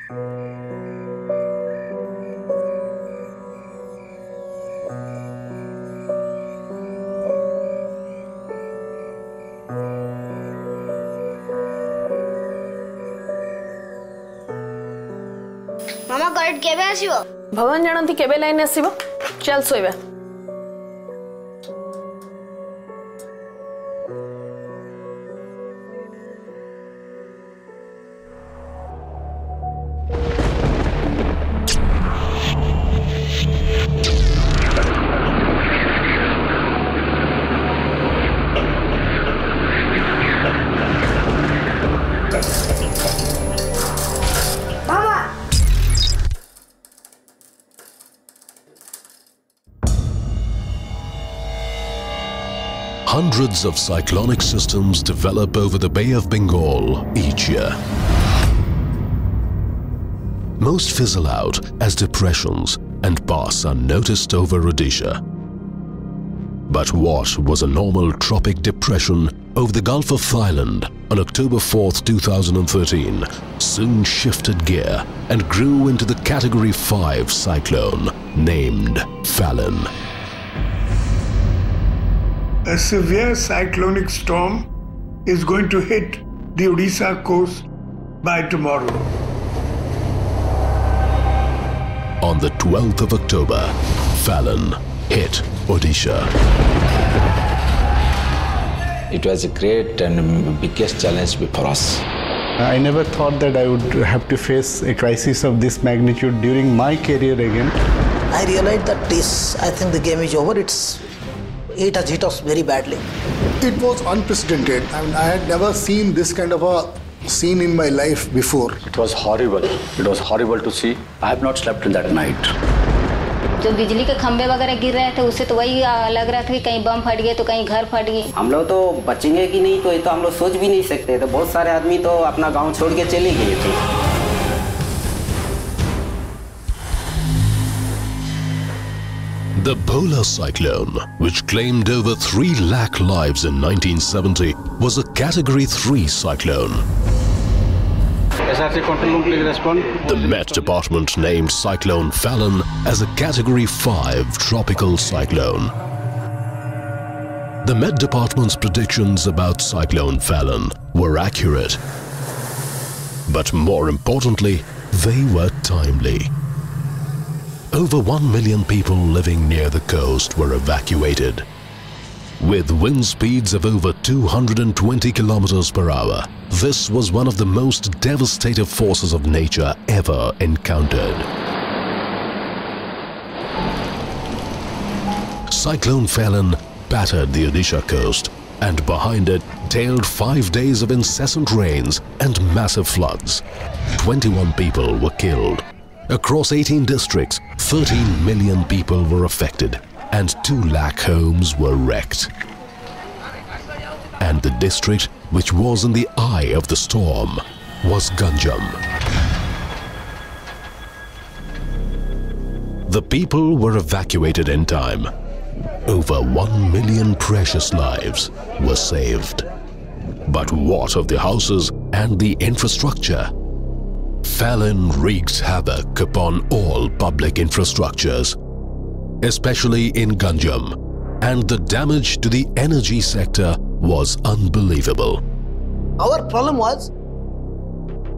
मामा correct केबे आसीबो भगवान जानती केबे लाइन आसीबो चल सोइबा Hundreds of cyclonic systems develop over the Bay of Bengal each year. Most fizzle out as depressions and pass unnoticed over Odisha. But what was a normal tropic depression over the Gulf of Phailin on October 4th, 2013 soon shifted gear and grew into the Category 5 cyclone named Phailin. A severe cyclonic storm is going to hit the Odisha coast by tomorrow. On the 12th of October, Phailin hit Odisha. It was a great and biggest challenge before us. I never thought that I would have to face a crisis of this magnitude during my career again. I realized that I think the game is over. It has hit us very badly. It was unprecedented. I mean, I had never seen this kind of a scene in my life before. It was horrible. It was horrible to see. I have not slept in that night. जो बिजली के खंभे वगैरह गिर रहे थे उससे तो वही लग रहा था कि कहीं बम फट गए तो कहीं घर फट गए। हम लोग तो बचेंगे कि नहीं तो ये तो हम लोग सोच भी नहीं सकते। तो बहुत सारे आदमी तो अपना गांव छोड़ के चले गए थे। The polar cyclone, which claimed over 3 lakh lives in 1970, was a Category 3 cyclone. SRC control room, please respond. The Met Department named Cyclone Phailin as a Category 5 tropical cyclone. The Met Department's predictions about Cyclone Phailin were accurate. But more importantly, they were timely. Over 1 million people living near the coast were evacuated. With wind speeds of over 220 kilometers per hour, this was one of the most devastating forces of nature ever encountered. Cyclone Phailin battered the Odisha coast, and behind it tailed 5 days of incessant rains and massive floods. 21 people were killed. Across 18 districts, 13 million people were affected and 2 lakh homes were wrecked. And the district which was in the eye of the storm was Ganjam. The people were evacuated in time. Over 1 million precious lives were saved. But what of the houses and the infrastructure? Phailin wreaked havoc upon all public infrastructures, especially in Ganjam, and the damage to the energy sector was unbelievable. Our problem was,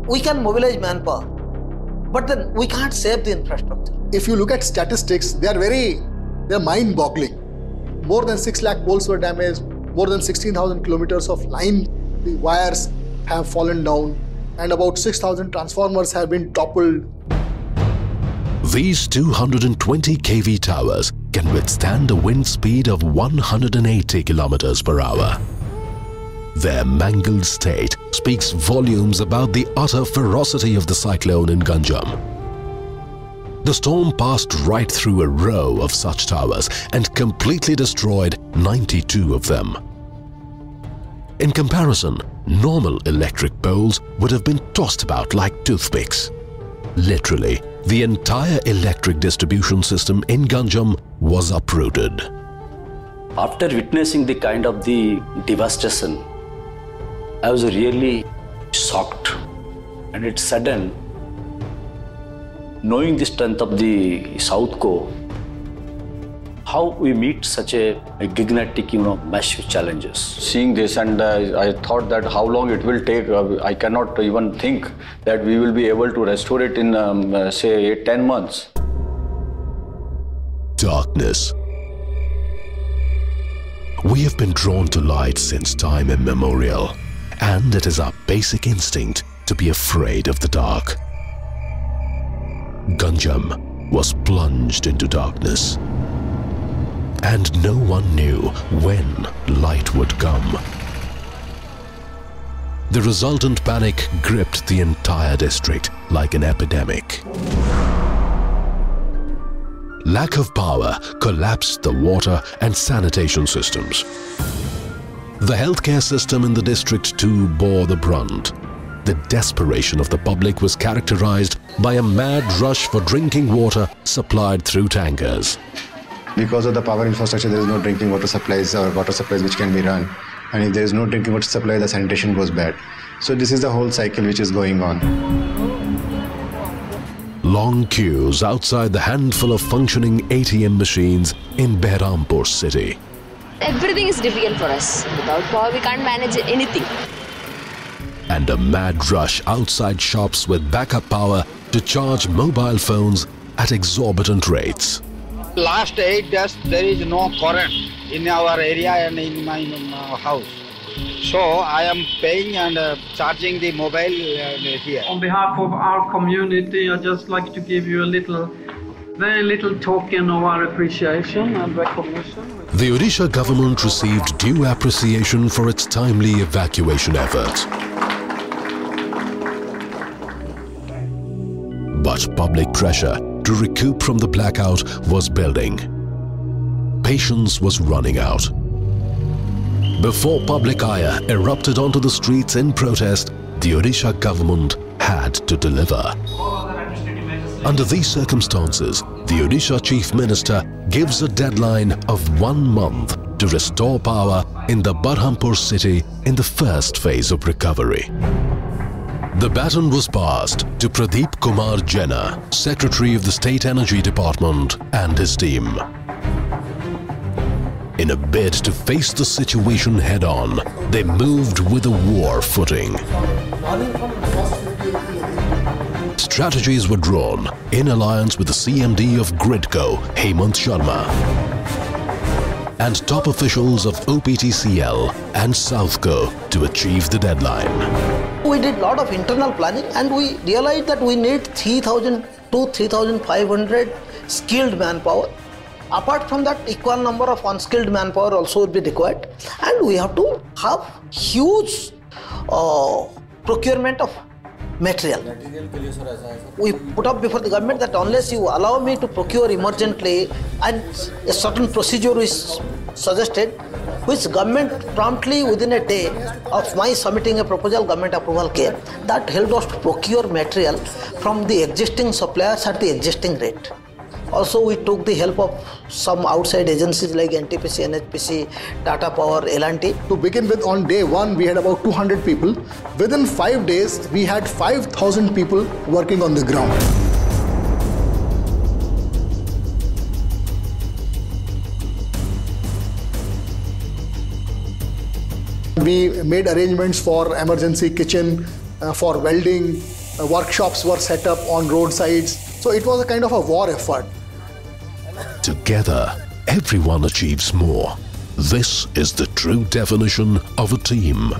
we can mobilize manpower, but then we can't save the infrastructure. If you look at statistics, they're mind-boggling. More than 6 lakh poles were damaged, more than 16,000 kilometers of line, the wires have fallen down, and about 6,000 transformers have been toppled. These 220 kV towers can withstand a wind speed of 180 kilometers per hour. Their mangled state speaks volumes about the utter ferocity of the cyclone in Ganjam. The storm passed right through a row of such towers and completely destroyed 92 of them. In comparison, normal electric poles would have been tossed about like toothpicks. Literally, the entire electric distribution system in Ganjam was uprooted. After witnessing the kind of the devastation, I was really shocked, and it's sudden knowing the strength of the Southco, how we meet such a gigantic, massive challenges. Seeing this, and I thought that how long it will take. I cannot even think that we will be able to restore it in, say, 10 months. Darkness. We have been drawn to light since time immemorial, and it is our basic instinct to be afraid of the dark. Ganjam was plunged into darkness, and no one knew when light would come. The resultant panic gripped the entire district like an epidemic. Lack of power collapsed the water and sanitation systems. The healthcare system in the district too bore the brunt. The desperation of the public was characterized by a mad rush for drinking water supplied through tankers. Because of the power infrastructure, there is no drinking water supplies or water supplies which can be run. And if there is no drinking water supply, the sanitation goes bad. So this is the whole cycle which is going on. Long queues outside the handful of functioning ATM machines in Behrampur city. Everything is difficult for us. Without power, we can't manage anything. And a mad rush outside shops with backup power to charge mobile phones at exorbitant rates. Last 8 days, there is no current in our area and in my house. So I am paying and charging the mobile here. On behalf of our community, I'd just like to give you a very little token of our appreciation and recognition. The Odisha government received due appreciation for its timely evacuation efforts. But public pressure to recoup from the blackout was building. Patience was running out. Before public ire erupted onto the streets in protest, the Odisha government had to deliver. Under these circumstances, the Odisha Chief Minister gives a deadline of 1 month to restore power in the Berhampur city in the first phase of recovery. The baton was passed to Pradeep Kumar Jena, Secretary of the State Energy Department, and his team. In a bid to face the situation head-on, they moved with a war footing. Strategies were drawn in alliance with the CMD of Gridco, Hemant Sharma, and top officials of OPTCL and Southco to achieve the deadline. We did a lot of internal planning and we realized that we need 3,000 to 3,500 skilled manpower. Apart from that, equal number of unskilled manpower also will be required, and we have to have huge procurement of material. We put up before the government that unless you allow me to procure emergently, and a certain procedure is suggested, which government promptly within a day of my submitting a proposal, government approval came. That helped us to procure material from the existing suppliers at the existing rate. Also, we took the help of some outside agencies like NTPC, NHPC, Tata Power, L&T. To begin with, on day 1, we had about 200 people. Within 5 days, we had 5,000 people working on the ground. We made arrangements for emergency kitchen, for welding, workshops were set up on roadsides. So it was a kind of a war effort. Together, everyone achieves more. This is the true definition of a team.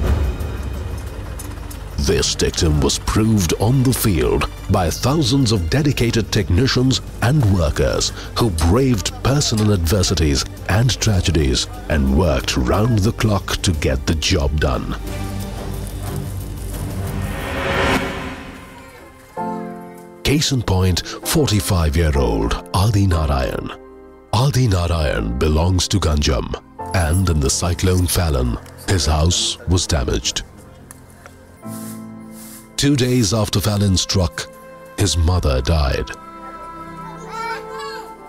This dictum was proved on the field by thousands of dedicated technicians and workers who braved personal adversities and tragedies and worked round the clock to get the job done. Case in point, 45-year-old Adi Narayan. Adi Narayan belongs to Ganjam, and in the cyclone Phailin, his house was damaged. 2 days after Phailin struck, his mother died.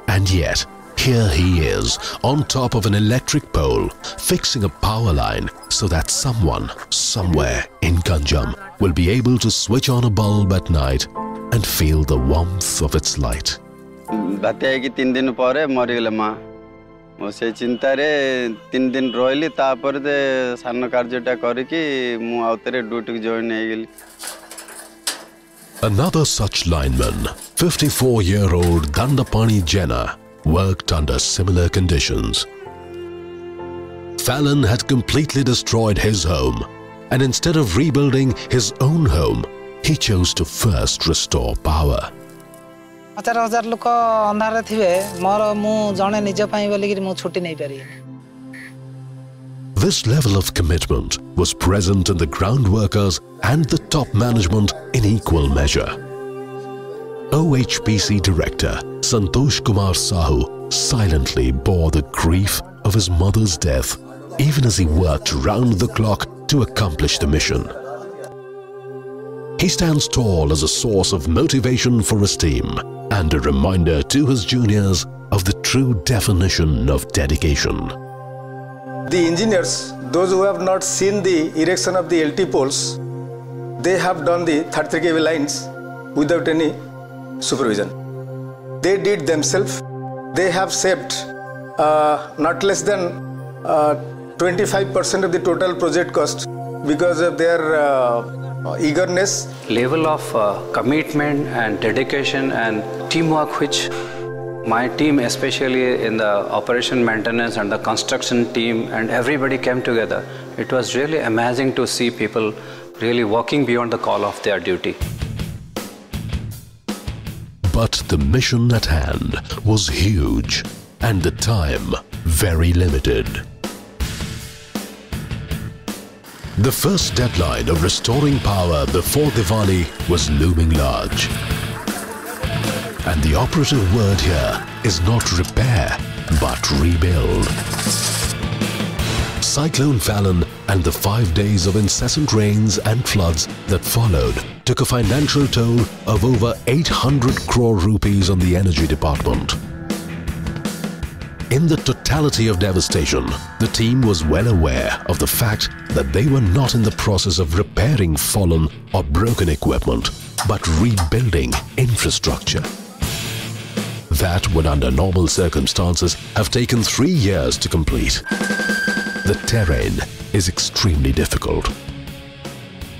And yet, here he is, on top of an electric pole, fixing a power line so that someone, somewhere in Ganjam, will be able to switch on a bulb at night and feel the warmth of its light. बात्या की 3 दिन पर मरीगले माँ मो से चिंता रे 3 दिन रही तापर दे सान कार्यटा करके मु आउतरे ड्यूटी जॉइन हो गेली. Another such lineman, 54-year-old Dandapani Jena, worked under similar conditions. Phailin had completely destroyed his home, and instead of rebuilding his own home, he chose to first restore power. 1000 लोक अंधार थिबे मोर मु जणे निज पई बोली कि मु छुट्टी नै पारी. This level of commitment was present in the ground workers and the top management in equal measure. OHPC Director Santosh Kumar Sahu silently bore the grief of his mother's death, even as he worked round the clock to accomplish the mission. He stands tall as a source of motivation for his team and a reminder to his juniors of the true definition of dedication. The engineers, those who have not seen the erection of the LT poles, they have done the 33 kV lines without any supervision. They did themselves. They have saved not less than 25% of the total project cost because of their eagerness. Level of commitment and dedication and teamwork which my team, especially in the operation maintenance and the construction team, and everybody came together. It was really amazing to see people really walking beyond the call of their duty. But the mission at hand was huge and the time very limited. The first deadline of restoring power before Diwali was looming large. And the operative word here is not repair, but rebuild. Cyclone Phailin and the 5 days of incessant rains and floods that followed took a financial toll of over 800 crore rupees on the energy department. In the totality of devastation, the team was well aware of the fact that they were not in the process of repairing fallen or broken equipment, but rebuilding infrastructure. That would under normal circumstances have taken 3 years to complete. The terrain is extremely difficult.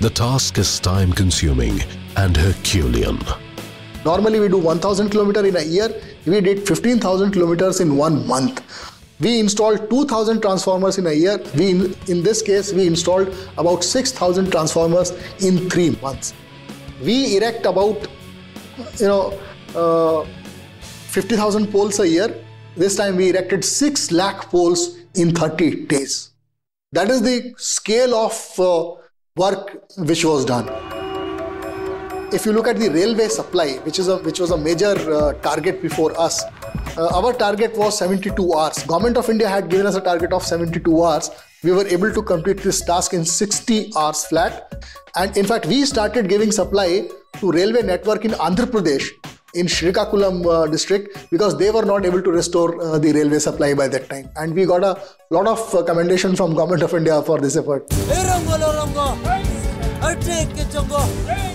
The task is time-consuming and Herculean. Normally we do 1,000 kilometers in a year. We did 15,000 kilometers in 1 month. We installed 2,000 transformers in a year. In this case, we installed about 6,000 transformers in 3 months. We erect about, 50,000 poles a year. This time we erected 6 lakh poles in 30 days. That is the scale of work which was done. If you look at the railway supply, which was a major target before us, our target was 72 hours. Government of India had given us a target of 72 hours. We were able to complete this task in 60 hours flat. And in fact, we started giving supply to railway network in Andhra Pradesh, in Srikakulam district, because they were not able to restore the railway supply by that time. And we got a lot of commendation from Government of India for this effort.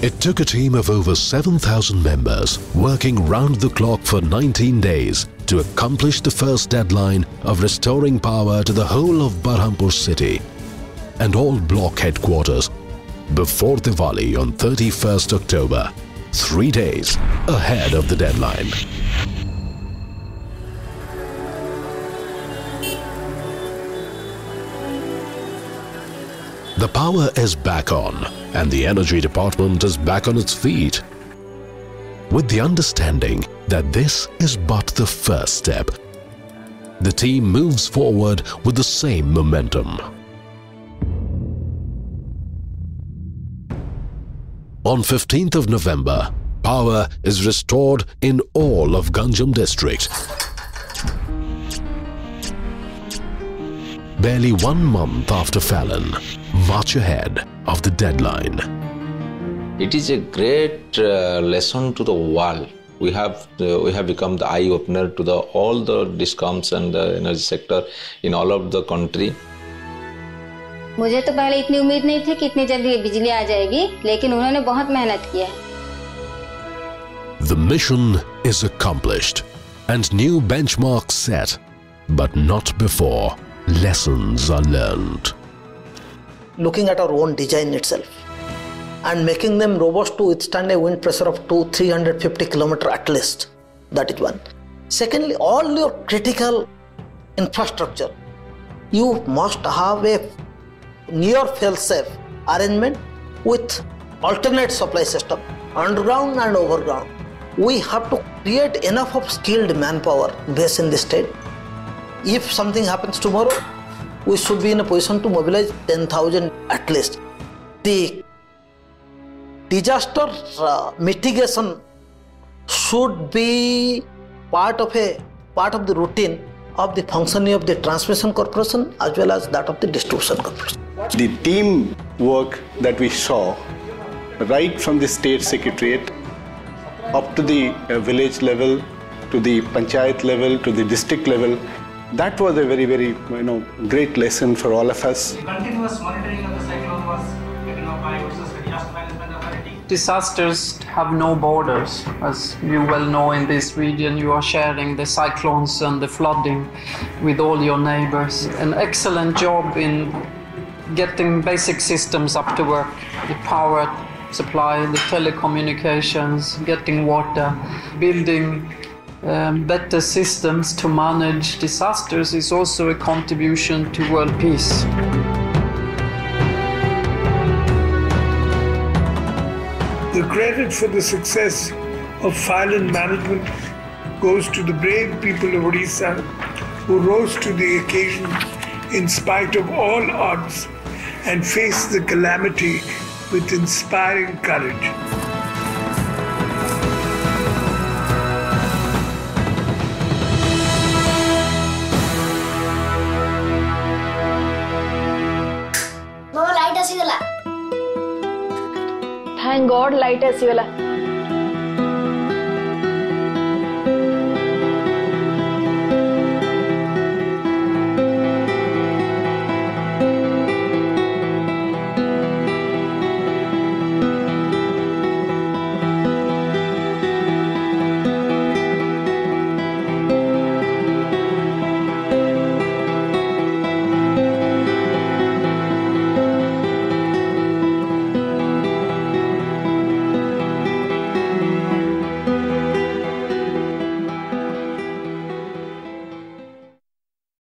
It took a team of over 7,000 members working round the clock for 19 days to accomplish the first deadline of restoring power to the whole of Berhampur city and all block headquarters before Diwali on 31st October, 3 days ahead of the deadline. The power is back on and the energy department is back on its feet, with the understanding that this is but the first step. The team moves forward with the same momentum. On 15th of November, power is restored in all of Ganjam district. Barely 1 month after Phailin, much ahead of the deadline. It is a great lesson to the world. We have become the eye opener to all the discoms and the energy sector in all of the country. मुझे तो पहले इतनी उम्मीद नहीं थी कि इतनी जल्दी बिजली आ जाएगी, लेकिन उन्होंने बहुत मेहनत की है। The mission is accomplished and new benchmarks set, but not before lessons are learned. Looking at our own design itself and making them robust to withstand a wind pressure of 350 km at least. That is one. Secondly, all your critical infrastructure, you must have a near fail-safe arrangement with alternate supply system, underground and overground. We have to create enough of skilled manpower based in the state. If something happens tomorrow, we should be in a position to mobilize 10,000 at least. The disaster mitigation should be part of the routine of the functioning of the transmission corporation as well as that of the distribution corporation. The team work that we saw right from the state secretariat up to the village level, to the panchayat level, to the district level, that was a very, very great lesson for all of us. Continuous monitoring of the cyclone was taken up by Disaster Management Authority. Disasters have no borders. As you well know, in this region you are sharing the cyclones and the flooding with all your neighbors. An excellent job in getting basic systems up to work, the power supply, the telecommunications, getting water, building better systems to manage disasters is also a contribution to world peace. The credit for the success of Phailin management goes to the brave people of Odisha who rose to the occasion in spite of all odds and faced the calamity with inspiring courage. Mama, light asigala. Thank God light asigala.